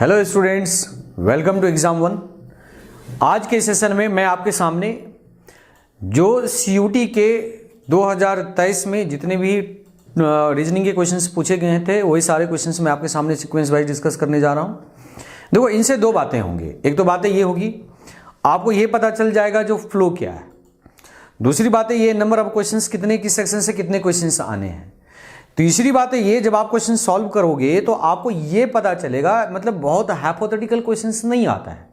Hello students, welcome to exam one. आज के session में मैं आपके सामने जो सीयूटी के 2023 में जितने भी रीजनिंग के क्वेश्चंस पूछे गए थे वही सारे क्वेश्चंस मैं आपके सामने सीक्वेंस वाइज डिस्कस करने जा रहा हूं। देखो, इनसे दो बातें होंगी। एक तो बातें ये होगी, आपको ये पता चल जाएगा जो फ्लो क्या है। दूसरी बात है ये नंबर ऑफ क्वेश्चंस कितने किस सेक्शन से कितने क्वेश्चंस आने हैं। तीसरी बात है ये, जब आप क्वेश्चन सॉल्व करोगे तो आपको ये पता चलेगा, मतलब बहुत हाइपोथेटिकल क्वेश्चंस नहीं आता है।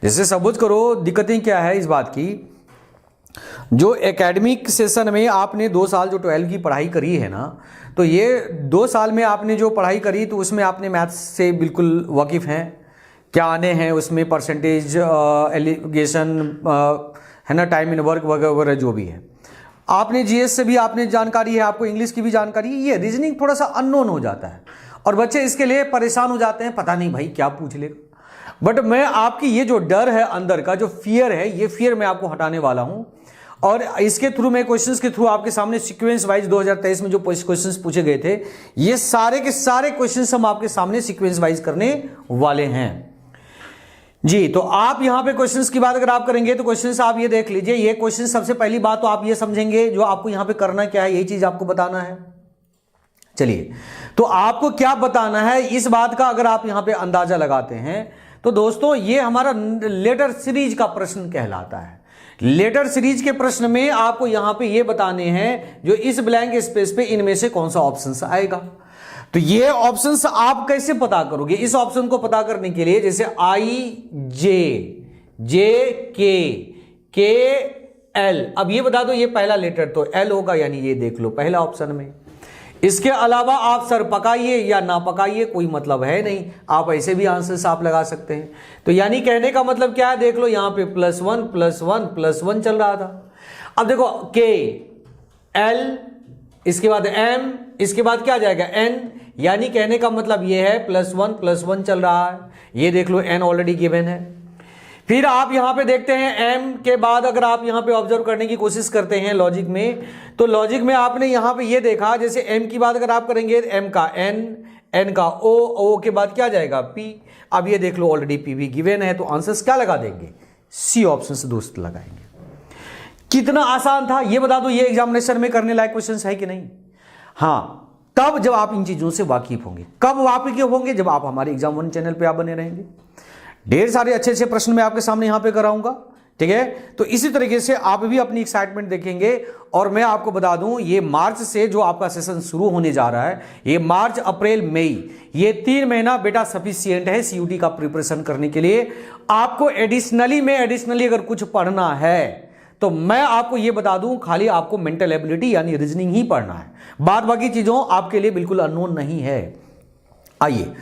जैसे सपोज करो, दिक्कतें क्या है इस बात की, जो एकेडमिक सेशन में आपने 2 साल जो 12 की पढ़ाई करी है ना, तो ये 2 साल में आपने जो पढ़ाई करी तो उसमें आपने मैथ्स से बिल्कुल वाकिफ हैं, क्या आने हैं उसमें परसेंटेज, एलिगेशन है ना, टाइम इन वर्क वगैरह वगैरह जो भी है। आपने जीएस से भी आपने जानकारी है, आपको इंग्लिश की भी जानकारी है। ये रीजनिंग थोड़ा सा अननोन हो जाता है और बच्चे इसके लिए परेशान हो जाते हैं, पता नहीं भाई क्या पूछ लेगा। बट मैं आपकी ये जो डर है अंदर का, जो फियर है, ये फियर मैं आपको हटाने वाला हूं और इसके थ्रू, मैं क्वेश्चंस के थ्रू आपके सामने सीक्वेंस वाइज 2023 में जो क्वेश्चंस पूछे गए थे, ये सारे के सारे क्वेश्चंस हम आपके सामने सीक्वेंस वाइज करने वाले हैं जी। तो आप यहां पे क्वेश्चंस की बात अगर आप करेंगे तो क्वेश्चंस आप ये देख लीजिए। ये क्वेश्चन सबसे पहली बात तो आप ये समझेंगे, जो आपको यहां पे करना क्या है, यही चीज आपको बताना है। चलिए, तो आपको क्या बताना है इस बात का अगर आप यहां पे अंदाजा लगाते हैं तो दोस्तों, ये हमारा लेटर सीरीज का प्रश्न कहलाता है। लेटर सीरीज के प्रश्न में आपको यहां पे ये बताने हैं, जो इस ब्लैंक स्पेस पे इनमें से कौन सा ऑप्शन आएगा। तो ये ऑप्शंस आप कैसे पता करोगे? इस ऑप्शन को पता करने के लिए, जैसे के एल, अब ये बता दो ये पहला लेटर तो एल होगा, यानी ये देख लो पहला ऑप्शन में। इसके अलावा आप सर पकाइए या ना पकाइए, कोई मतलब है नहीं, आप ऐसे भी आंसर्स आप लगा सकते हैं। तो यानी कहने का मतलब क्या है, देख लो यहां पे +1 चल रहा था। अब देखो के एल, इसके बाद एम, इसके बाद क्या जाएगा एन, यानी कहने का मतलब ये है +1 चल रहा है। ये देख लो एन ऑलरेडी गिवन है। फिर आप यहां पे देखते हैं एम के बाद अगर आप यहां पे ऑब्जर्व करने की कोशिश करते हैं लॉजिक में, तो लॉजिक में आपने यहां पे ये देखा, जैसे एम की बात अगर आप करेंगे, एम का एन, एन का ओ के बाद क्या जाएगा पी। अब ये देख लो ऑलरेडी पी भी गिवन है, तो आंसर्स क्या लगा देंगे, सी ऑप्शन से दोस्त लगाएंगे। कितना आसान था ये बता दो, ये एग्जामिनेशन में करने लायक क्वेश्चन है कि नहीं? हाँ, तब जब आप इन चीजों से वाकिफ होंगे। कब वाकिफ होंगे? जब आप हमारे एग्जाम वन चैनल पे आप बने रहेंगे। ढेर सारे अच्छे अच्छे प्रश्न मैं आपके सामने यहां पे कराऊंगा, ठीक है। तो इसी तरीके से आप भी अपनी एक्साइटमेंट देखेंगे। और मैं आपको बता दूं, ये मार्च से जो आपका सेशन शुरू होने जा रहा है, ये मार्च, अप्रैल, मई, ये 3 महीना बेटा सफिशिएंट है सीयूटी का प्रिपरेशन करने के लिए। आपको एडिशनली अगर कुछ पढ़ना है तो मैं आपको यह बता दूं, खाली आपको मेंटल एबिलिटी यानी रीजनिंग ही पढ़ना है, बाद बाकी चीजों आपके लिए बिल्कुल अननोन नहीं है। आइए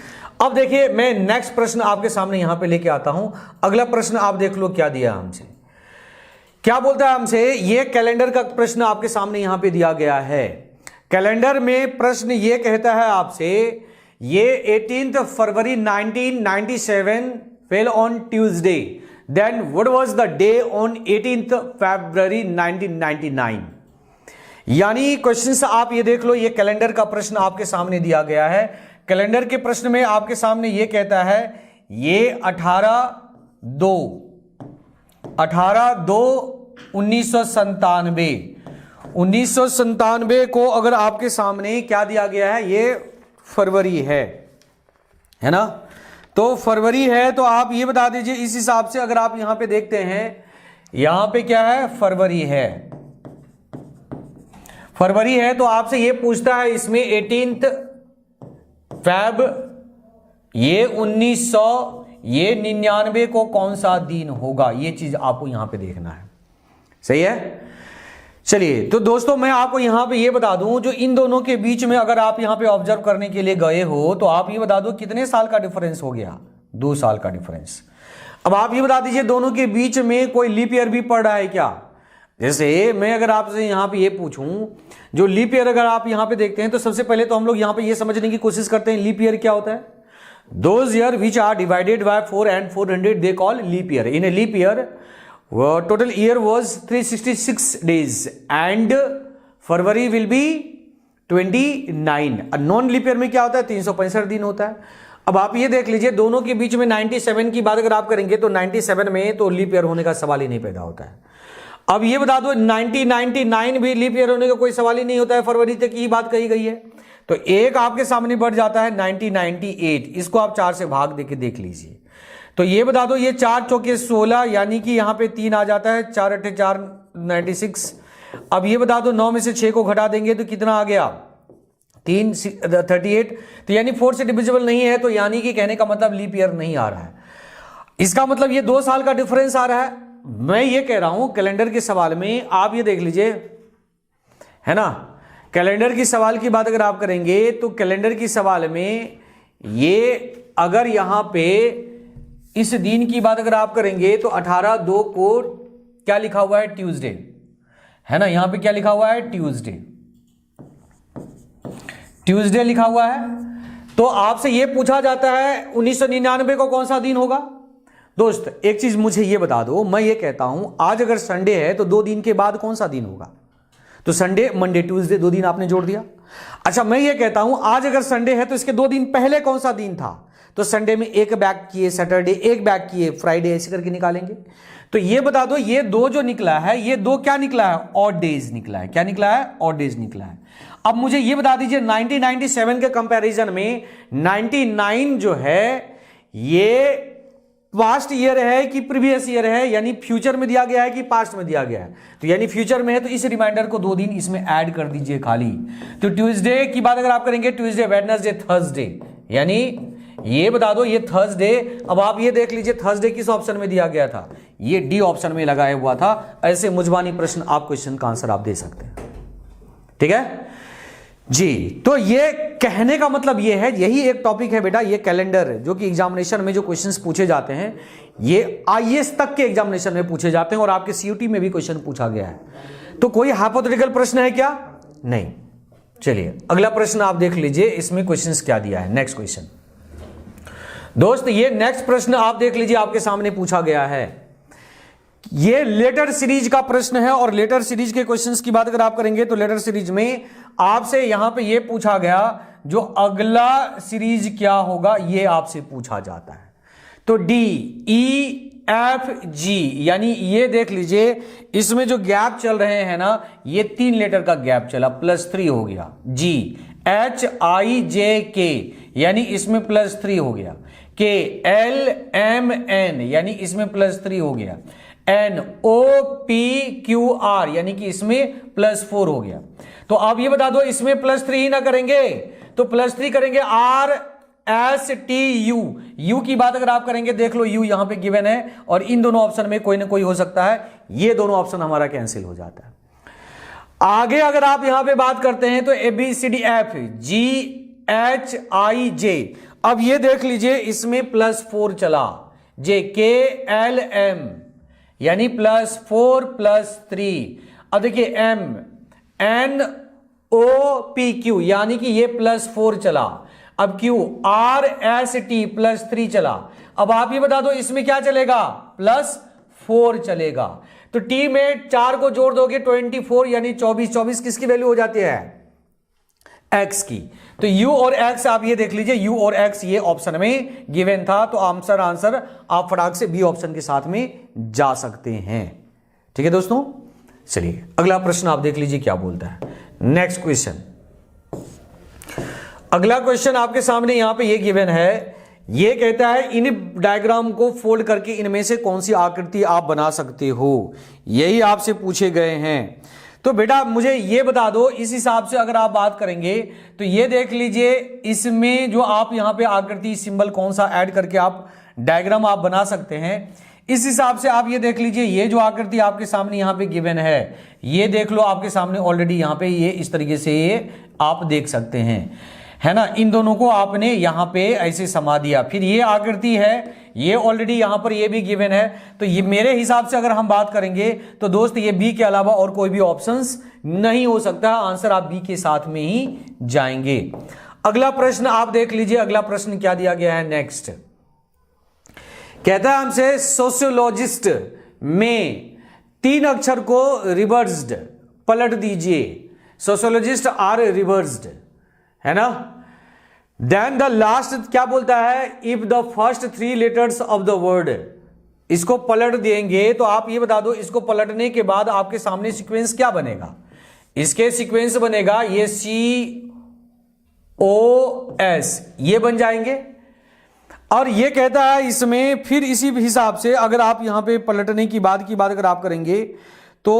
अब देखिए, मैं नेक्स्ट प्रश्न आपके सामने यहां पे लेके आता हूं। अगला प्रश्न आप देख लो क्या दिया हमसे, क्या बोलता है हमसे। ये कैलेंडर का प्रश्न आपके सामने यहां पे दिया गया है। कैलेंडर में प्रश्न ये कहता है आपसे, ये 18 फरवरी 1997 fell on Tuesday, then what was the day on 18th February 1999। यानी क्वेश्चंस आप ये देख लो, ये कैलेंडर का प्रश्न आपके सामने दिया गया है। कैलेंडर के प्रश्न में आपके सामने ये कहता है, ये 18/2/1997 को अगर आपके सामने क्या दिया गया है, ये फरवरी है ना, तो फरवरी है, तो आप ये बता दीजिए इस हिसाब से। अगर आप यहां पे देखते हैं, यहां पे क्या है, फरवरी है, तो आपसे ये पूछता है इसमें 18 फेब, ये 1999 को कौन सा दिन होगा, ये चीज आपको यहां पे देखना है। सही है। चलिए, तो दोस्तों मैं आपको यहां पे ये बता दूं, जो इन दोनों के बीच में अगर आप यहां पे ऑब्जर्व करने के लिए गए हो तो आप ये बता दो कितने साल का डिफरेंस हो गया, 2 साल का डिफरेंस। अब आप ये बता दीजिए, दोनों के बीच में कोई लीप ईयर भी पड़ रहा है क्या? जैसे मैं अगर आपसे यहां पे ये पूछूं, जो लीप ईयर अगर आप यहां पे देखते हैं, तो सबसे पहले तो हम लोग यहां पे ये समझने की कोशिश करते हैं लीप ईयर क्या होता है। Those year which are divided by 4 and 400 they call leap year. In a leap year total year was 366 days and February will be 29। Non leap year में क्या होता है, 365 दिन होता है। अब आप ये देख लीजिए, दोनों के बीच में 97 की बात अगर आप करेंगे तो 97 में तो लीप ईयर होने का सवाल ही नहीं पैदा होता है। अब ये बता दो 1999 भी लीप ईयर होने का कोई सवाल ही नहीं होता है, फरवरी तक की बात कही गई है। तो एक आपके सामने बढ़ जाता है 1998, इसको आप 4 से भाग देके देख लीजिए। तो ये बता दो, ये 4 चौके 16, यानी कि यहां पे 3 आ जाता है, 4 अट्ठे 4 96। अब ये बता दो 9 में से 6 को घटा देंगे तो कितना आ गया, 3 38। तो यानी 4 से डिविजिबल नहीं है, तो यानी कि कहने का मतलब लीप ईयर नहीं आ रहा है। इसका मतलब ये 2 साल का डिफरेंस आ रहा है। मैं ये कह रहा हूं कैलेंडर के सवाल में आप ये देख लीजिए, है ना, कैलेंडर की सवाल की बात अगर आप करेंगे तो कैलेंडर की सवाल में ये अगर यहां पे इस दिन की बात अगर आप करेंगे तो 18/2 को क्या लिखा हुआ है, ट्यूसडे, है ना, यहां पे क्या लिखा हुआ है, ट्यूसडे, ट्यूसडे लिखा हुआ है। तो आपसे यह पूछा जाता है 1999 को कौन सा दिन होगा। दोस्त एक चीज मुझे यह बता दो, मैं ये कहता हूं आज अगर संडे है तो 2 दिन के बाद कौन सा दिन होगा, तो संडे, मंडे, ट्यूसडे, 2 दिन आपने जोड़ दिया। अच्छा मैं ये कहता हूं आज अगर संडे है तो इसके 2 दिन पहले कौन सा दिन था, तो संडे में 1 बैक किए, सैटरडे 1 बैक किए, फ्राइडे, ऐसे करके निकालेंगे। तो ये बता दो ये 2 जो निकला है, ये 2 क्या निकला है, ऑड डेज निकला है। क्या निकला है, ऑड डेज निकला है। अब मुझे ये बता दीजिए 1997 के कंपैरिजन में 99 जो है ये पास्ट ईयर है कि प्रीवियस ईयर है, यानी फ्यूचर में दिया गया है कि पास्ट में दिया गया है। तो यानी फ्यूचर में है तो इस रिमाइंडर को 2 दिन इसमें ऐड कर दीजिए खाली। तो ट्यूसडे की बात अगर आप करेंगे, ट्यूसडे, वेडनेसडे, थर्सडे, यानी ये बता दो ये थर्सडे। अब आप ये देख लीजिए थर्सडे किस ऑप्शन में दिया गया था, ये डी ऑप्शन में लगाया हुआ था। ऐसे मुजबानी प्रश्न आप क्वेश्चन का आंसर आप दे सकते हैं, ठीक है जी। तो ये कहने का मतलब ये है, यही एक टॉपिक है बेटा, ये कैलेंडर जो कि एग्जामिनेशन में जो क्वेश्चंस पूछे जाते हैं ये आईएएस तक के एग्जामिनेशन में पूछे जाते हैं और आपके सीयूटी में भी क्वेश्चन पूछा गया है। तो कोई हाइपोथेटिकल प्रश्न है क्या, नहीं। चलिए अगला प्रश्न आप देख लीजिए, इसमें क्वेश्चंस क्या दिया है। नेक्स्ट क्वेश्चन दोस्त, ये नेक्स्ट प्रश्न आप देख लीजिए, आपके सामने पूछा गया है। ये लेटर सीरीज का प्रश्न है और लेटर सीरीज के क्वेश्चंस की बात अगर आप करेंगे तो लेटर सीरीज में आपसे यहां पे ये पूछा गया जो अगला सीरीज क्या होगा, ये आपसे पूछा जाता है। तो डी, ई, एफ, जी, यानी ये देख लीजिए इसमें जो गैप चल रहे हैं ना, ये 3 लेटर का गैप चला, +3 हो गया। जी, एच, आई, जे, के, यानी इसमें +3 हो गया। के, एल, एम, एन, यानी इसमें +3 हो गया। N, O, P, Q, R, यानी कि इसमें +4 हो गया। तो आप ये बता दो इसमें +3 ही ना करेंगे तो +3 करेंगे R, S, T, U. U की बात अगर आप करेंगे, देख लो यू यहां पे गिवन है और इन दोनों ऑप्शन में कोई ना कोई हो सकता है, ये दोनों ऑप्शन हमारा कैंसिल हो जाता है। आगे अगर आप यहां पे बात करते हैं तो ए, बी, सी, डी, एफ, जी, एच, आई, जे। अब ये देख लीजिए इसमें +4 चला, जे, के, एल, एम, यानी +4 +3। अब देखिए M, N, O, P, Q, यानी कि ये +4 चला। अब क्यू, आर, एस, टी, +3 चला। अब आप ये बता दो इसमें क्या चलेगा, +4 चलेगा। तो टी में 4 को जोड़ दोगे 24, यानी 24। 24 किसकी वैल्यू हो जाती है, एक्स की। तो u और x आप ये देख लीजिए, u और x ये ऑप्शन में गिवन था, तो आंसर आप फटाक से बी ऑप्शन के साथ में जा सकते हैं। ठीक है दोस्तों, चलिए अगला प्रश्न आप देख लीजिए क्या बोलता है। नेक्स्ट क्वेश्चन, अगला क्वेश्चन आपके सामने यहां पे ये गिवन है, ये कहता है इन डायग्राम को फोल्ड करके इनमें से कौन सी आकृति आप बना सकते हो, यही आपसे पूछे गए हैं। तो बेटा मुझे ये बता दो, इस हिसाब से अगर आप बात करेंगे तो ये देख लीजिए इसमें जो आप यहां पे आकृति सिंबल कौन सा ऐड करके आप डायग्राम आप बना सकते हैं। इस हिसाब से आप ये देख लीजिए, ये जो आकृति आपके सामने यहां पे गिवन है, ये देख लो आपके सामने ऑलरेडी यहां पे ये इस तरीके से ये आप देख सकते हैं, है ना। इन दोनों को आपने यहां पे ऐसे समा दिया। फिर ये आकृति है, ये ऑलरेडी यहां पर ये भी गिवन है। तो ये मेरे हिसाब से अगर हम बात करेंगे तो दोस्त ये बी के अलावा और कोई भी ऑप्शंस नहीं हो सकता, आंसर आप बी के साथ में ही जाएंगे। अगला प्रश्न आप देख लीजिए, अगला प्रश्न क्या दिया गया है। नेक्स्ट कहता है हमसे सोशियोलॉजिस्ट में 3 अक्षर को रिवर्स्ड पलट दीजिए। सोशियोलॉजिस्ट आर रिवर्स्ड, है ना। देन द लास्ट क्या बोलता है, if the first 3 letters of the word, इसको पलट देंगे तो आप ये बता दो, इसको पलटने के बाद आपके सामने सीक्वेंस क्या बनेगा, इसके सीक्वेंस बनेगा ये COS, ये बन जाएंगे। और ये कहता है इसमें फिर इसी हिसाब से अगर आप यहां पे पलटने की बात अगर आप करेंगे तो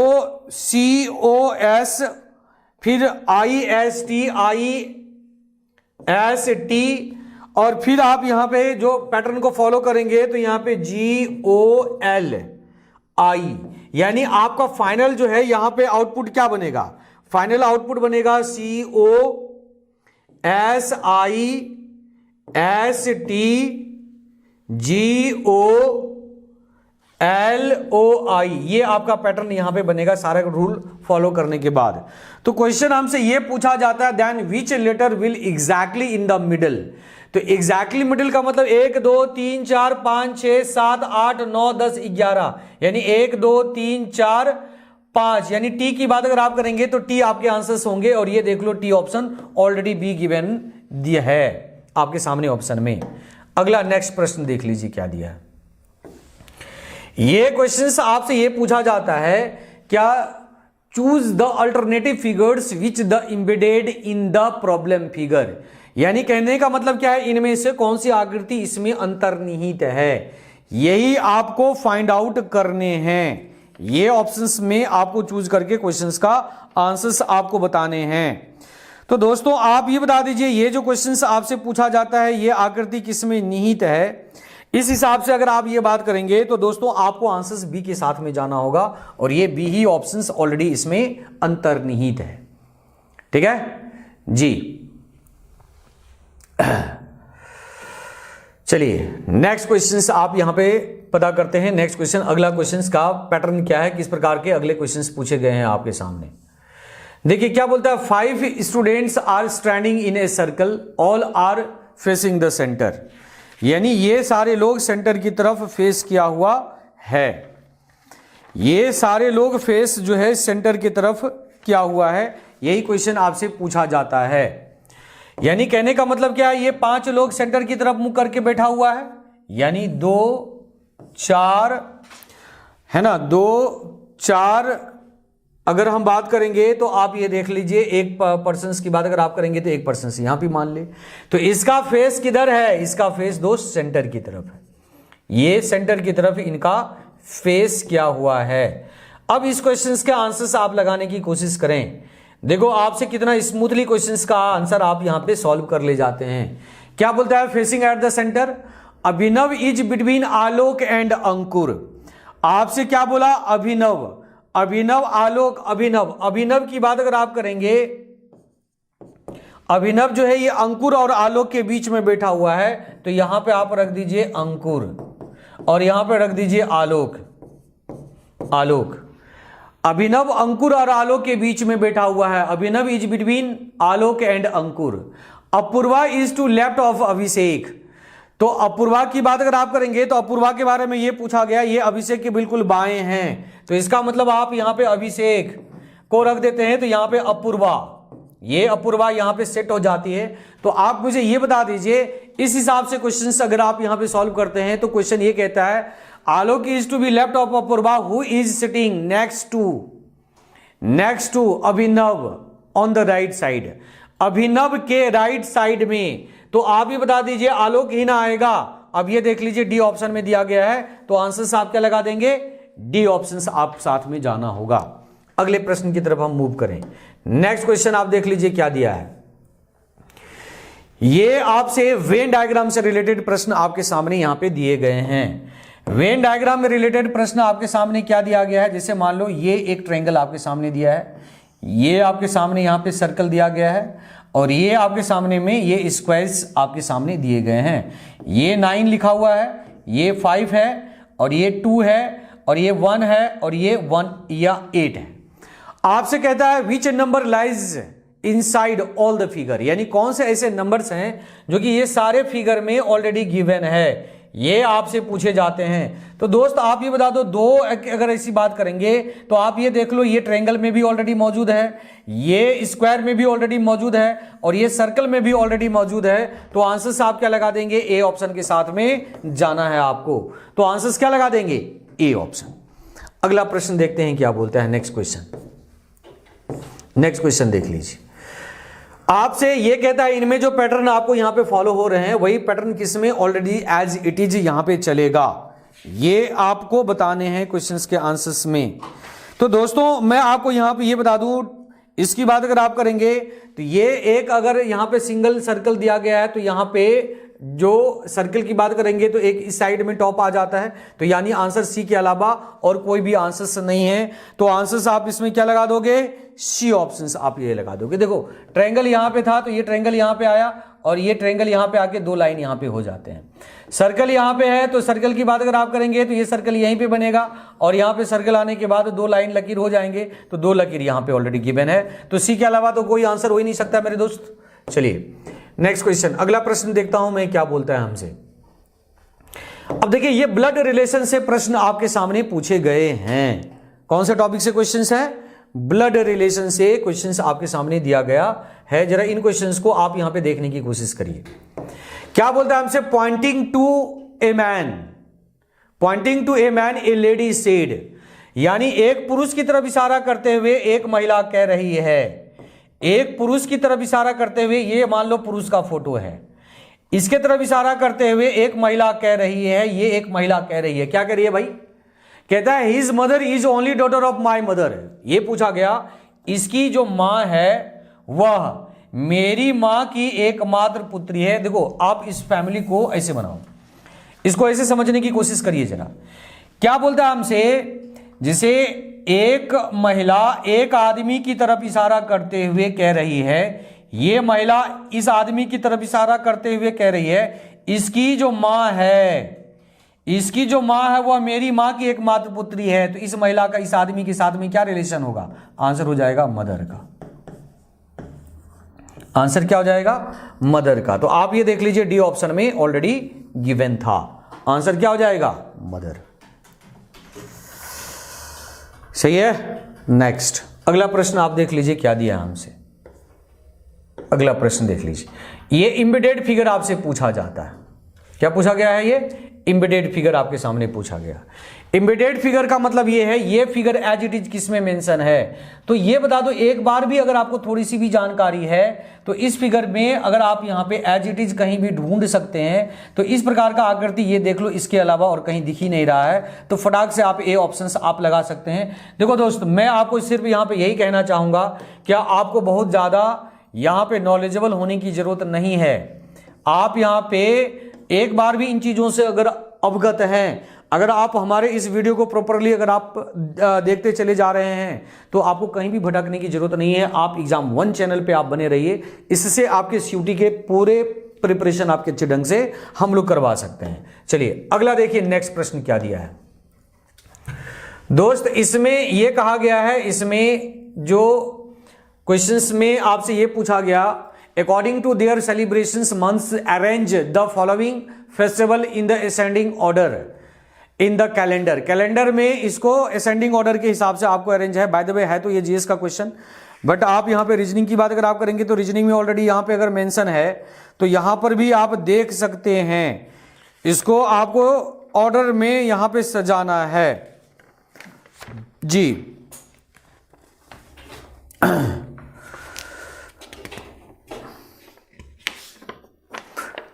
COS फिर IST और फिर आप यहां पे जो पैटर्न को फॉलो करेंगे तो यहां पे GOLI, यानी आपका फाइनल जो है यहां पे आउटपुट क्या बनेगा, फाइनल आउटपुट बनेगा COSISTGOLOI, ये आपका पैटर्न यहां पे बनेगा सारा रूल फॉलो करने के बाद। तो क्वेश्चन हमसे ये पूछा जाता है then which letter will exactly in the middle, तो एग्जैक्टली मिडिल का मतलब 1 2 3 4 5 6 7 8 9 10 11, यानी 1 2 3 4 5, यानी टी की बात अगर आप करेंगे तो टी आपके आंसर्स होंगे। और ये देख लो T option already be given दिया है आपके सामने ऑप्शन में। अगला नेक्स्ट प्रश्न देख लीजिए क्या दिया है। ये क्वेश्चन आपसे ये पूछा जाता है क्या, choose the alternative figures which the embedded in the problem figure, यानी कहने का मतलब क्या है, इनमें से कौन सी आकृति इसमें अंतर्निहित है, यही आपको फाइंड आउट करने हैं। ये ऑप्शंस में आपको चूज करके क्वेश्चंस का आंसर्स आपको बताने हैं। तो दोस्तों आप ये बता दीजिए, ये जो क्वेश्चंस आपसे पूछा जाता है ये आकृति किसमें निहित है, इस हिसाब से अगर आप ये बात करेंगे तो दोस्तों आपको आंसर्स बी के साथ में जाना होगा और ये बी ही ऑप्शंस ऑलरेडी इसमें अंतर्निहित है। ठीक है जी। चलिए नेक्स्ट क्वेश्चन आप यहां पे पता करते हैं। नेक्स्ट क्वेश्चन, अगला क्वेश्चन का पैटर्न क्या है, किस प्रकार के अगले क्वेश्चंस पूछे गए हैं आपके सामने। देखिए क्या बोलता है, 5 students are standing in a circle, all are facing the centre, यानी ये सारे लोग सेंटर की तरफ फेस किया हुआ है, ये सारे लोग फेस जो है सेंटर की तरफ किया हुआ है, यही क्वेश्चन आपसे पूछा जाता है। यानी कहने का मतलब क्या है, ये 5 लोग सेंटर की तरफ मुंह करके बैठा हुआ है, यानी 2 4 है ना, 2 4 अगर हम बात करेंगे तो आप ये देख लीजिए, एक पर्सन की बात अगर आप करेंगे तो एक पर्सन यहां भी मान ले, तो इसका फेस किधर है, इसका फेस दोस्त सेंटर की तरफ है, ये सेंटर की तरफ इनका फेस किया हुआ है। अब इस क्वेश्चंस के आंसर्स आप लगाने की कोशिश करें। देखो आपसे कितना स्मूथली क्वेश्चंस का आंसर आप यहां पे सॉल्व कर ले जाते हैं। क्या बोलता है, facing at the centre, Abhinav is between Alok and Ankur. आपसे क्या बोला, अभिनव, अभिनव आलोक, अभिनव की बात अगर आप करेंगे, अभिनव जो है ये अंकुर और आलोक के बीच में बैठा हुआ है, तो यहां पे आप रख दीजिए अंकुर और यहां पे रख दीजिए आलोक, आलोक। अभिनव अंकुर और आलोक के बीच में बैठा हुआ है, Abhinav is between Alok and Ankur. Apoorva is to left of Abhishek, तो अपूर्वा की बात अगर आप करेंगे तो अपूर्वा के बारे में ये पूछा गया, ये अभिषेक के बिल्कुल बाएं हैं, तो इसका मतलब आप यहां पे अभिषेक को रख देते हैं, तो यहां पे अपूर्वा, ये अपूर्वा यहां पे सेट हो जाती है। तो आप मुझे ये बता दीजिए, इस हिसाब से क्वेश्चन अगर आप यहां पे सॉल्व करते हैं तो क्वेश्चन ये कहता है, Alok is to be left of Apurva who is sitting next to Abhinav on the right side, Abhinav के राइट साइड में। तो आप ये बता दीजिए आलोक ही ना आएगा। अब ये देख लीजिए डी ऑप्शन में दिया गया है, तो आंसर आप क्या लगा देंगे, डी ऑप्शन आप साथ में जाना होगा। अगले प्रश्न की तरफ हम मूव करें। नेक्स्ट क्वेश्चन आप देख लीजिए क्या दिया है। ये आपसे वेन डायग्राम से रिलेटेड प्रश्न आपके सामने यहां पे दिए गए हैं। वेन डायग्राम में रिलेटेड प्रश्न आपके सामने क्या दिया गया है, जैसे मान लो ये एक ट्रायंगल आपके सामने दिया है, ये आपके सामने यहां पे सर्कल दिया गया है, और ये आपके सामने में ये स्क्वायर्स आपके सामने दिए गए हैं। ये 9 लिखा हुआ है, ये 5 है, और ये 2 है, और ये 1 है, और ये 1 या 8 है। आपसे कहता है which number lies inside all the figure, यानी कौन से ऐसे नंबर्स हैं जो कि ये सारे फिगर में ऑलरेडी गिवन है। ये आपसे पूछे जाते हैं। तो दोस्त आप ये बता दो, दो अगर ऐसी बात करेंगे तो आप ये देख लो, ये ट्रायंगल में भी ऑलरेडी मौजूद है, ये स्क्वायर में भी ऑलरेडी मौजूद है और ये सर्कल में भी ऑलरेडी मौजूद है। तो आंसर्स आप क्या लगा देंगे, ए ऑप्शन के साथ में जाना है आपको। तो आंसर्स क्या लगा देंगे, ए ऑप्शन। अगला प्रश्न देखते हैं क्या बोलता है। नेक्स्ट क्वेश्चन देख लीजिए। आपसे ये कहता है इनमें जो पैटर्न आपको यहां पे फॉलो हो रहे हैं वही पैटर्न किसमें ऑलरेडी एज इट इज यहां पे चलेगा, ये आपको बताने हैं क्वेश्चंस के आंसर्स में। तो दोस्तों मैं आपको यहां पे ये बता दूं, इसकी बात अगर आप करेंगे तो ये एक अगर यहां पे सिंगल सर्कल दिया गया है तो यहां पे जो सर्कल की बात करेंगे तो एक इस साइड में टॉप आ जाता है, तो यानी आंसर सी के अलावा और कोई भी आंसर्स नहीं है। तो आंसर्स आप इसमें क्या लगा दोगे, सी ऑप्शंस आप ये लगा दोगे। देखो ट्रायंगल यहां पे था तो ये ट्रायंगल यहां पे आया और ये ट्रायंगल यहां पे आके दो लाइन यहां पे हो जाते हैं। सर्कल यहां पे है तो सर्कल की बात अगर आप करेंगे तो ये सर्कल यहीं पे बनेगा और यहां पे सर्कल आने के बाद दो लाइन लकीर हो जाएंगे, तो दो लकीर यहां पे ऑलरेडी गिवन है। तो सी के अलावा तो कोई आंसर हो ही नहीं सकता मेरे दोस्त। चलिए नेक्स्ट क्वेश्चन, अगला प्रश्न देखता हूं मैं क्या बोलता है हमसे। अब देखिए ये ब्लड रिलेशन से प्रश्न आपके सामने पूछे गए हैं। कौन से टॉपिक से क्वेश्चंस है, ब्लड रिलेशन से क्वेश्चंस आपके सामने दिया गया है। जरा इन क्वेश्चंस को आप यहां पे देखने की कोशिश करिए। क्या बोलता है हमसे, pointing to a man a lady said, यानी एक पुरुष की तरफ इशारा करते हुए एक महिला कह रही है, एक पुरुष की तरफ इशारा करते हुए, ये मान लो पुरुष का फोटो है, इसके तरफ इशारा करते हुए एक महिला कह रही है, ये एक महिला कह रही है, क्या कह रही है भाई, कहता है his mother is only daughter of my mother. ये पूछा गया इसकी जो मां है वह मेरी मां की एकमात्र पुत्री है। देखो आप इस फैमिली को ऐसे बनाओ, इसको ऐसे समझने की कोशिश करिए जरा। क्या बोलता है हमसे, जिसे एक महिला एक आदमी की तरफ इशारा करते हुए कह रही है, ये महिला इस आदमी की तरफ इशारा करते हुए कह रही है इसकी जो मां है वह मेरी मां की एकमात्र पुत्री है। तो इस महिला का इस आदमी के साथ में क्या रिलेशन होगा, आंसर हो जाएगा मदर का। आंसर क्या हो जाएगा, मदर का। तो आप ये देख लीजिए डी ऑप्शन में ऑलरेडी गिवन था, आंसर क्या हो जाएगा, मदर। सही है। नेक्स्ट अगला प्रश्न आप देख लीजिए क्या दिया हमसे। अगला प्रश्न देख लीजिए, ये एम्बेडेड फिगर आपसे पूछा जाता है। क्या पूछा गया है, ये एम्बेडेड फिगर आपके सामने पूछा गया। एम्बेडेड फिगर का मतलब ये है, ये फिगर एज इट इज किसमें मेंशन है, तो ये बता दो एक बार भी अगर आपको थोड़ी सी भी जानकारी है तो इस फिगर में अगर आप यहां पे एज इट इज कहीं भी ढूंढ सकते हैं तो इस प्रकार का आकृति ये देख लो, इसके अलावा और कहीं दिख ही नहीं रहा है, तो फटाक से आप ए ऑप्शंस आप लगा सकते हैं। देखो दोस्त मैं आपको सिर्फ यहां पे यही कहना चाहूंगा, क्या आपको बहुत ज्यादा यहां पे नॉलेजेबल होने की जरूरत नहीं है। आप यहां पे एक बार भी इन चीजों से अगर अवगत हैं, अगर आप हमारे इस वीडियो को प्रॉपरली अगर आप देखते चले जा रहे हैं तो आपको कहीं भी भटकने की जरूरत नहीं है। आप एग्जाम 1 चैनल पे आप बने रहिए, इससे आपके सीयूटी के पूरे प्रिपरेशन आपके अच्छे ढंग से हम लोग करवा सकते हैं। चलिए अगला देखिए, नेक्स्ट प्रश्न क्या दिया है दोस्त। इसमें यह कहा गया है, इसमें जो क्वेश्चंस में आपसे यह पूछा गया, according to their celebrations months arrange the following festival in the ascending order in the calendar. Calendar में इसको असेंडिंग ऑर्डर के हिसाब से आपको अरेंज है। बाय द वे है तो ये जीएस का क्वेश्चन, बट आप यहां पे रीजनिंग की बात अगर आप करेंगे तो रीजनिंग में ऑलरेडी यहां पे अगर मेंशन है तो यहां पर भी आप देख सकते हैं, इसको आपको ऑर्डर में यहां पे सजाना है जी।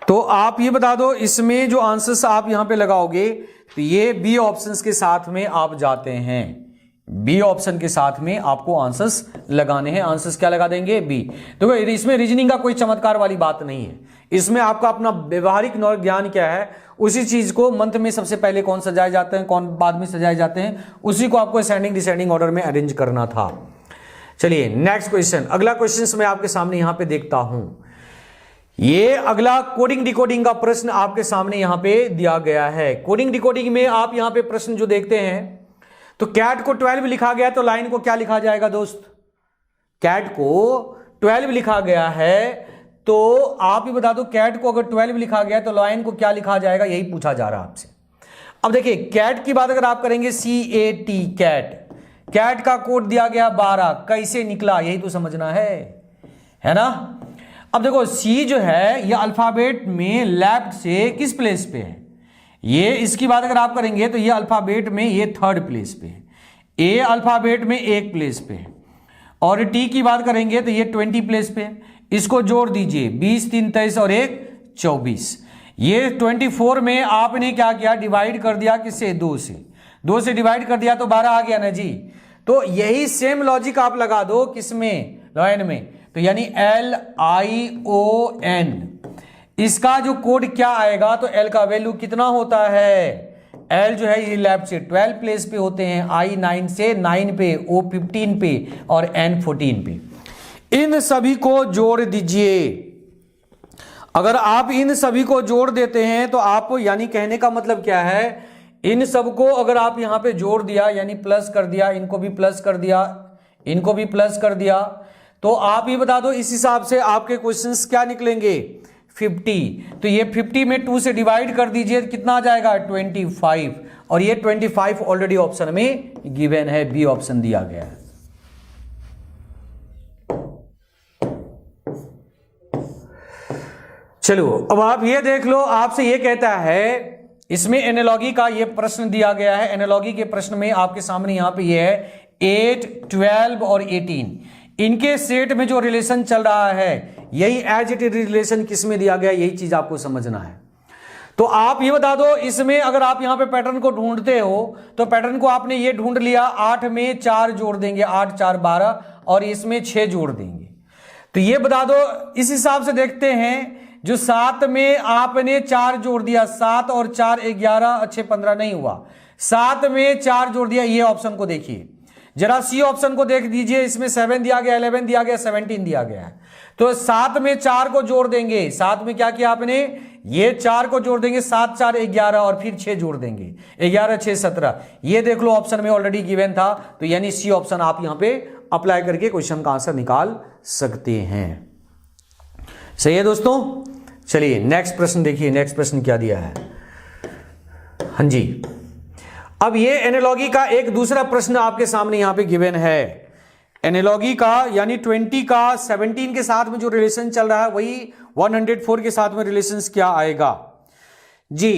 तो आप ये बता दो इसमें जो आंसर्स आप यहां पे लगाओगे तो ये बी ऑप्शंस के साथ में आप जाते हैं, बी ऑप्शन के साथ में आपको आंसर्स लगाने हैं। आंसर्स क्या लगा देंगे, बी। देखो इसमें रीजनिंग का कोई चमत्कार वाली बात नहीं है, इसमें आपका अपना व्यवहारिक ज्ञान क्या है, उसी चीज को मंथ में सबसे पहले कौन सजाए जाते हैं, कौन बाद में सजाए जाते हैं, उसी को आपको असेंडिंग डिसेंडिंग ऑर्डर में अरेंज करना था। चलिए नेक्स्ट क्वेश्चन, अगला क्वेश्चन मैं आपके सामने यहां पे देखता हूं। ये अगला कोडिंग डिकोडिंग का प्रश्न आपके सामने यहां पे दिया गया है। कोडिंग डिकोडिंग में आप यहां पे प्रश्न जो देखते हैं तो कैट को 12 लिखा गया, तो लाइन को क्या लिखा जाएगा दोस्त, कैट को 12 लिखा गया है तो आप ही बता दो कैट को अगर 12 लिखा गया तो लायन को क्या लिखा जाएगा, यही पूछा जा रहा है आपसे। अब देखिए कैट की बात अगर आप करेंगे CAT कैट, कैट का कोड दिया गया 12, कैसे निकला यही तो समझना है ना। अब देखो C जो है ये अल्फाबेट में लेफ्ट से किस प्लेस पे है, ये इसकी बात अगर आप करेंगे तो ये अल्फाबेट में ये 3rd प्लेस पे है, A अल्फाबेट में 1 प्लेस पे है, और T की बात करेंगे तो ये 20 प्लेस पे है। इसको जोड़ दीजिए 20 3 23 और 1 24, ये 24 में आपने क्या किया, डिवाइड कर दिया किससे, 2 से डिवाइड कर दिया तो 12 आ गया ना जी। तो यही सेम लॉजिक आप लगा दो किसमें, लायन में, तो यानी LION, इसका जो कोड क्या आएगा, तो L का वैल्यू कितना होता है, L जो है ये लेफ्ट से 12 प्लेस पे होते हैं, I 9 से 9 पे, O 15 पे और N 14 पे। इन सभी को जोड़ दीजिए। अगर आप इन सभी को जोड़ देते हैं तो आप, यानी कहने का मतलब क्या है, इन सबको अगर आप यहां पे जोड़ दिया यानी प्लस कर दिया, इनको भी प्लस कर दिया, इनको भी प्लस कर दिया, तो आप ये बता दो इस हिसाब से आपके क्वेश्चंस क्या निकलेंगे, 50। तो ये 50 में 2 से डिवाइड कर दीजिए, कितना आ जाएगा 25, और ये 25 ऑलरेडी ऑप्शन में गिवन है, बी ऑप्शन दिया गया है। चलो अब आप ये देख लो, आपसे ये कहता है, इसमें एनालॉजी का ये प्रश्न दिया गया है। एनालॉजी के प्रश्न में आपके सामने यहां पे ये है 8, 12 और 18, इनके सेट में जो रिलेशन चल रहा है यही एज इट इज रिलेशन किसमें दिया गया, यही चीज आपको समझना है। तो आप ये बता दो, इसमें अगर आप यहां पे पैटर्न को ढूंढते हो तो पैटर्न को आपने ये ढूंढ लिया, 8 में 4 जोड़ देंगे, 8 4 12, और इसमें 6 जोड़ देंगे। तो ये बता दो, इस हिसाब से देखते हैं, जो 7 में आपने 4 जोड़ दिया, 7 और 4 11, अच्छे 15 नहीं हुआ, 7 में 4 जोड़ दिया, ये ऑप्शन को देखिए जरा, सी ऑप्शन को देख दीजिए, इसमें 7 दिया गया, 11 दिया गया, 17 दिया गया है। तो 7 में 4 को जोड़ देंगे, 7 में क्या किया आपने, ये 4 को जोड़ देंगे, 7 4 11 और फिर 6 जोड़ देंगे, 11 6 17, ये देख लो ऑप्शन में ऑलरेडी गिवन था। तो यानी सी ऑप्शन आप यहां पे अप्लाई करके क्वेश्चन का आंसर निकाल सकते हैं। सही है दोस्तों। चलिए नेक्स्ट प्रश्न देखिए, नेक्स्ट प्रश्न क्या दिया है। हाँ जी, अब ये एनालॉजी का एक दूसरा प्रश्न आपके सामने यहां पे गिवन है। एनालॉजी का यानी 20 का 17 के साथ में जो रिलेशन चल रहा है वही 104 के साथ में रिलेशन क्या आएगा जी।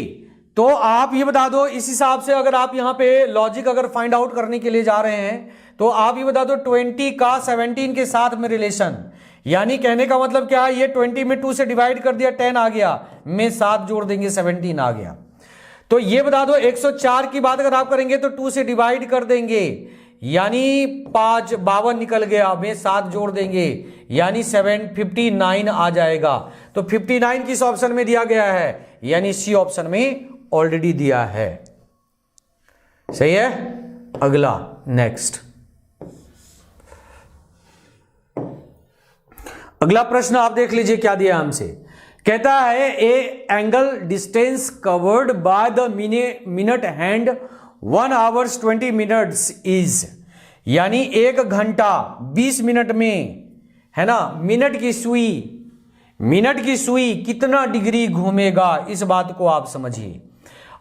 तो आप ये बता दो, इस हिसाब से अगर आप यहां पे लॉजिक अगर फाइंड आउट करने के लिए जा रहे हैं तो आप ये बता दो 20 का 17 के साथ में रिलेशन, यानी कहने का मतलब क्या है, ये 20 में 2 से डिवाइड कर दिया, 10 आ गया, में 7 जोड़ देंगे, 17 आ गया। तो ये बता दो 104 की बात अगर आप करेंगे तो 2 से डिवाइड कर देंगे, यानी 5 52 निकल गया, में 7 जोड़ देंगे, यानी 59 आ जाएगा। तो 59 किस ऑप्शन में दिया गया है, यानी सी ऑप्शन में ऑलरेडी दिया है। सही है। अगला नेक्स्ट, अगला प्रश्न आप देख लीजिए क्या दिया हमसे। कहता है A angle distance covered by the minute hand 1 hours 20 minutes is, यानी 1 घंटा 20 मिनट में, है ना, मिनट की सुई कितना डिग्री घूमेगा, इस बात को आप समझिए।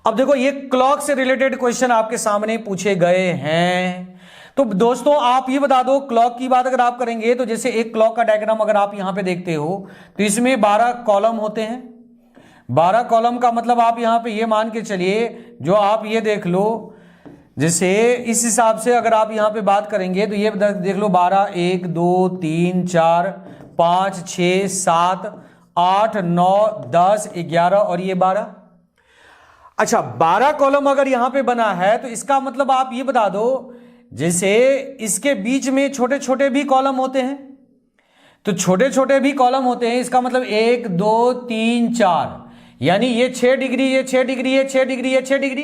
अब देखो ये क्लॉक से रिलेटेड क्वेश्चन आपके सामने पूछे गए हैं। तो दोस्तों आप ये बता दो, क्लॉक की बात अगर आप करेंगे तो जैसे एक क्लॉक का डायग्राम अगर आप यहां पे देखते हो तो इसमें 12 कॉलम होते हैं। 12 कॉलम का मतलब आप यहां पे ये मान के चलिए, जो आप ये देख लो, जैसे इस हिसाब से अगर आप यहां पे बात करेंगे तो ये देख लो 12 1 2 3 4 5 6 7 8 9 10 11 और ये 12। अच्छा 12 कॉलम अगर यहां पे बना है तो इसका मतलब आप ये बता दो, जैसे इसके बीच में छोटे छोटे भी कॉलम होते हैं, तो छोटे छोटे भी कॉलम होते हैं, इसका मतलब 1 2 3 4, यानी ये 6 डिग्री, ये 6 डिग्री, ये 6 डिग्री, ये 6 डिग्री।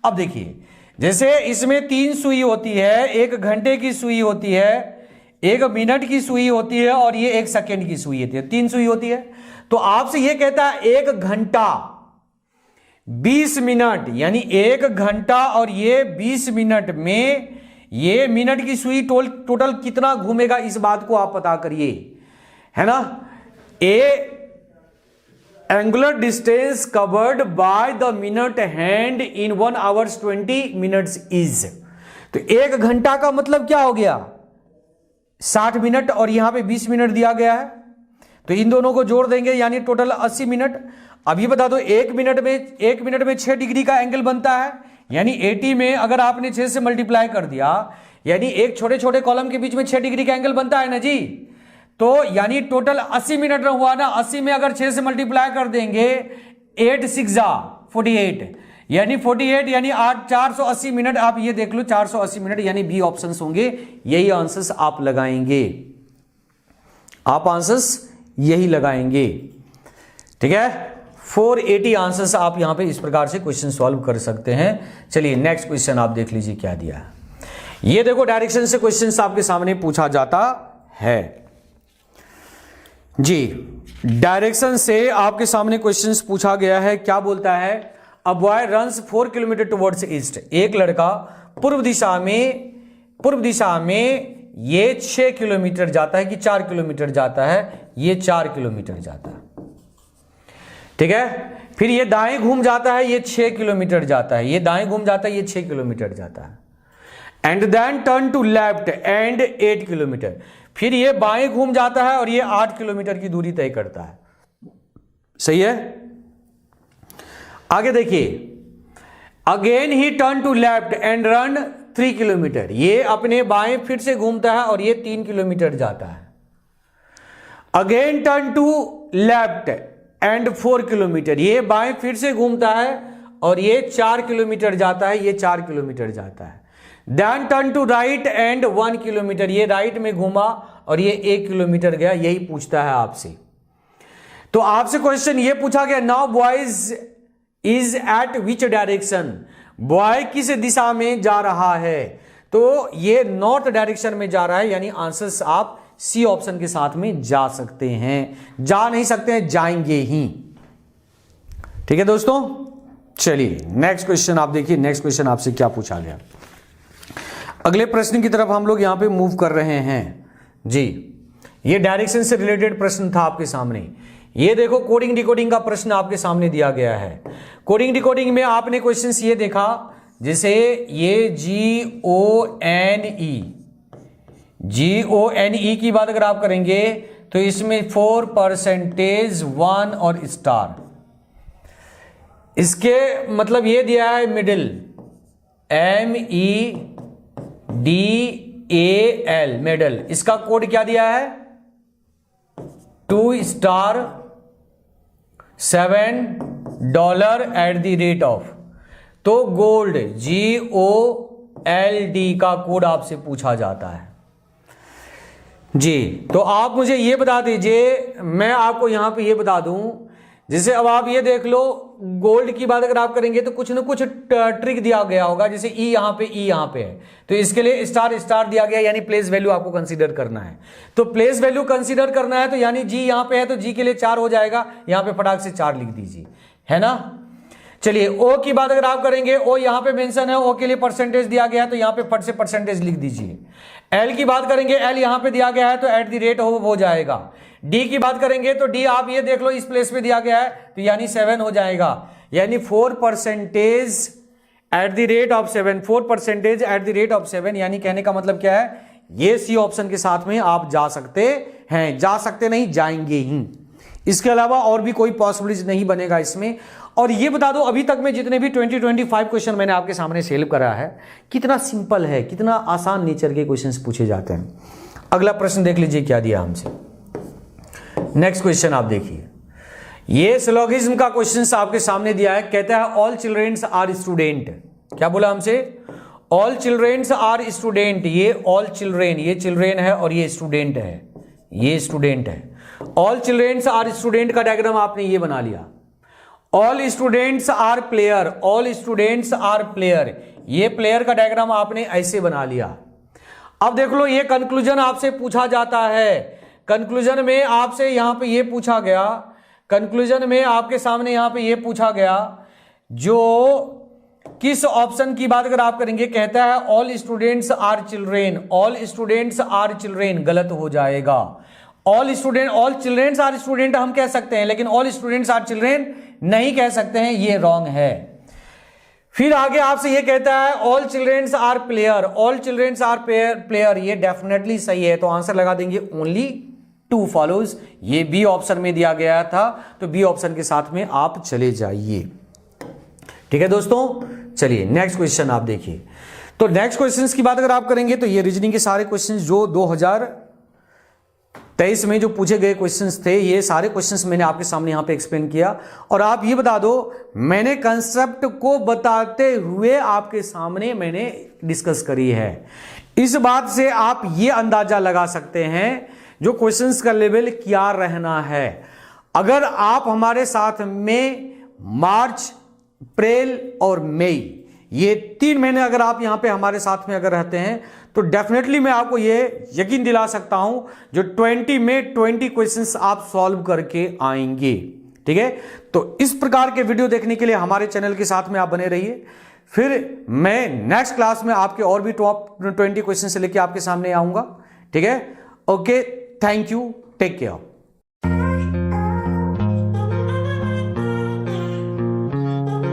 अब देखिए जैसे इसमें 3 सुई होती है, 1 घंटे की सुई होती है, 1 मिनट की सुई होती है और ये 1 सेकेंड की सुई होती है, 3 सुई होती है। तो आपसे ये कहता है 1 घंटा 20 मिनट, यानी 1 घंटा और ये 20 मिनट में ये मिनट की सुई टोटल कितना घूमेगा, इस बात को आप पता करिए, है ना। A angular distance covered by the minute hand in 1 hours 20 minutes is. तो 1 घंटा का मतलब क्या हो गया, 60 मिनट, और यहां पे 20 मिनट दिया गया है, तो इन दोनों को जोड़ देंगे यानी टोटल 80 मिनट। अब ये बता दो 1 मिनट में 6 डिग्री का एंगल बनता है, यानी 80 में अगर आपने 6 से मल्टीप्लाई कर दिया, यानी एक छोटे छोटे कॉलम के बीच में 6 डिग्री का एंगल बनता है ना जी, तो यानी टोटल 80 मिनट हुआ ना। 80 में अगर 6 से मल्टीप्लाई कर देंगे, 8 6 48, यानी 48 यानी 480 मिनट। आप ये देख लो 480 मिनट, यानी बी ऑप्शंस होंगे, यही आंसर्स आप लगाएंगे, आप आंसर्स यही लगाएंगे। ठीक है, 480 आंसर्स आप यहां पे इस प्रकार से क्वेश्चन सॉल्व कर सकते हैं। चलिए नेक्स्ट क्वेश्चन आप देख लीजिए क्या दिया है। ये देखो डायरेक्शन से क्वेश्चन आपके सामने पूछा जाता है जी, डायरेक्शन से आपके सामने क्वेश्चंस पूछा गया है। क्या बोलता है, a boy runs 4 kilometre towards east. एक लड़का पूर्व दिशा में ये 6 किलोमीटर जाता है कि 4 किलोमीटर जाता है, ये 4 किलोमीटर जाता है। ठीक है, फिर ये दाएं घूम जाता है, ये 6 किलोमीटर जाता है, ये दाएं घूम जाता है, ये 6 किलोमीटर जाता है। And then turn to left and 8 kilometre, फिर ये बाएं घूम जाता है और ये 8 किलोमीटर की दूरी तय करता है। सही है, आगे देखिए, अगेन ही turn to left and run 3 kilometre, ये अपने बाएं फिर से घूमता है और ये 3 किलोमीटर जाता है। Again turn to left and 4 kilometre, ये बाएं फिर से घूमता है और ये 4 किलोमीटर जाता है, ये 4 किलोमीटर जाता है। Then turn to right and 1 kilometre, ये राइट में घूमा और ये 1 किलोमीटर गया। यही पूछता है आपसे। तो आपसे क्वेश्चन ये पूछा गया, now boys is eight which direction, boy किस दिशा में जा रहा है, तो ये नॉर्थ डायरेक्शन में जा रहा है, यानी आंसर्स आप सी ऑप्शन के साथ में जा सकते हैं, जा नहीं सकते हैं, जाएंगे ही। ठीक है दोस्तों, चलिए नेक्स्ट क्वेश्चन आप देखिए, नेक्स्ट क्वेश्चन आपसे क्या पूछा गया। अगले प्रश्न की तरफ हम लोग यहां पे मूव कर रहे हैं जी। ये डायरेक्शन से रिलेटेड प्रश्न था आपके सामने। ये देखो कोडिंग डिकोडिंग का प्रश्न आपके सामने दिया गया है। कोडिंग डिकोडिंग में आपने क्वेश्चंस ये देखा, जैसे ये GONE की बात अगर आप करेंगे तो इसमें 4%, 1 और स्टार, इसके मतलब ये दिया है मिडिल, MEDAL मेडल, इसका कोड क्या दिया है, 2 स्टार $7 तो गोल्ड GOLD का कोड आपसे पूछा जाता है जी। तो आप मुझे ये बता दीजिए, मैं आपको यहां पे ये बता दूं, जैसे अब आप ये देख लो, गोल्ड की बात अगर आप करेंगे तो कुछ ना कुछ ट्रिक दिया गया होगा, जैसे ई यहां पे है, तो इसके लिए स्टार स्टार दिया गया, यानी प्लेस वैल्यू आपको कंसीडर करना है। तो प्लेस वैल्यू कंसीडर करना है, तो यानी जी यहां पे है तो जी के लिए 4 हो जाएगा, यहां पे फटाक से 4 लिख दीजिए, है ना। चलिए ओ की बात अगर आप करेंगे, ओ यहां पे मेंशन है, ओ के लिए परसेंटेज दिया गया है, तो यहां पे फट से परसेंटेज लिख दीजिए। एल की बात करेंगे, एल यहां पे दिया गया है तो @ हो जाएगा। डी की बात करेंगे तो डी आप ये देख लो इस प्लेस पे दिया गया है, तो यानी 7 हो जाएगा, यानी 4% @7, 4% @7, यानी कहने का मतलब क्या है, ये सी ऑप्शन के साथ में आप जा सकते हैं, जा सकते नहीं, जाएंगे ही। इसके अलावा और भी कोई पॉसिबिलिटी नहीं बनेगा इसमें। और ये बता दो, अभी तक में जितने भी 20-25 क्वेश्चन मैंने आपके सामने सेल करा है, कितना सिंपल है, कितना आसान नेचर के क्वेश्चंस पूछे जाते हैं। अगला प्रश्न देख लीजिए क्या दिया हमसे। नेक्स्ट क्वेश्चन आप देखिए, ये सिलोगिज्म का क्वेश्चन आपके सामने दिया है। कहता है ऑल चिल्ड्रेन्स आर स्टूडेंट। क्या बोला हमसे, all childrens are student. All ऑल चिल्ड्रेन, ये चिल्ड्रेन है और ये स्टूडेंट है, ये स्टूडेंट है। ऑल चिल्ड्रेन्स आर स्टूडेंट का डायग्राम आपने ये बना लिया। All students are player, all students are player, ये प्लेयर का डायग्राम आपने ऐसे बना लिया। अब देख लो, ये कंक्लूजन आपसे पूछा जाता है। कंक्लूजन में आपसे यहां पे ये पूछा गया, कंक्लूजन में आपके सामने यहां पे ये पूछा गया, जो किस ऑप्शन की बात अगर आप करेंगे, कहता है all students are children, all students are children, गलत हो जाएगा। All student, all childrens are student हम कह सकते हैं, लेकिन ऑल स्टूडेंट्स आर चिल्ड्रेन नहीं कह सकते हैं, ये रॉन्ग है। फिर आगे आपसे ये कहता है all childrens are player, all childrens are player, ये डेफिनेटली सही है, तो आंसर लगा देंगे ओनली टू फॉलोज। ये बी ऑप्शन में दिया गया था, तो बी ऑप्शन के साथ में आप चले जाइए। ठीक है दोस्तों, चलिए नेक्स्ट क्वेश्चन आप देखिए। तो नेक्स्ट क्वेश्चंस की बात अगर आप करेंगे तो ये रीजनिंग के सारे क्वेश्चंस जो 2023 में जो पूछे गए क्वेश्चंस थे, ये सारे क्वेश्चंस मैंने आपके सामने यहां पे एक्सप्लेन किया। और आप ये बता दो, मैंने कंसेप्ट को बताते हुए आपके सामने मैंने डिस्कस करी है। इस बात से आप ये अंदाजा लगा सकते हैं जो क्वेश्चंस का लेवल क्या रहना है। अगर आप हमारे साथ में मार्च, अप्रैल और मई, ये 3 महीने अगर आप यहां पे हमारे साथ में अगर रहते हैं, तो डेफिनेटली मैं आपको ये यकीन दिला सकता हूं जो 20 में 20 क्वेश्चंस आप सॉल्व करके आएंगे। ठीक है, तो इस प्रकार के वीडियो देखने के लिए हमारे चैनल के साथ में आप बने रहिए। फिर मैं नेक्स्ट क्लास में आपके और भी टॉप 20 क्वेश्चन से लेके आपके सामने आऊंगा। ठीक है, okay, thank you, take care.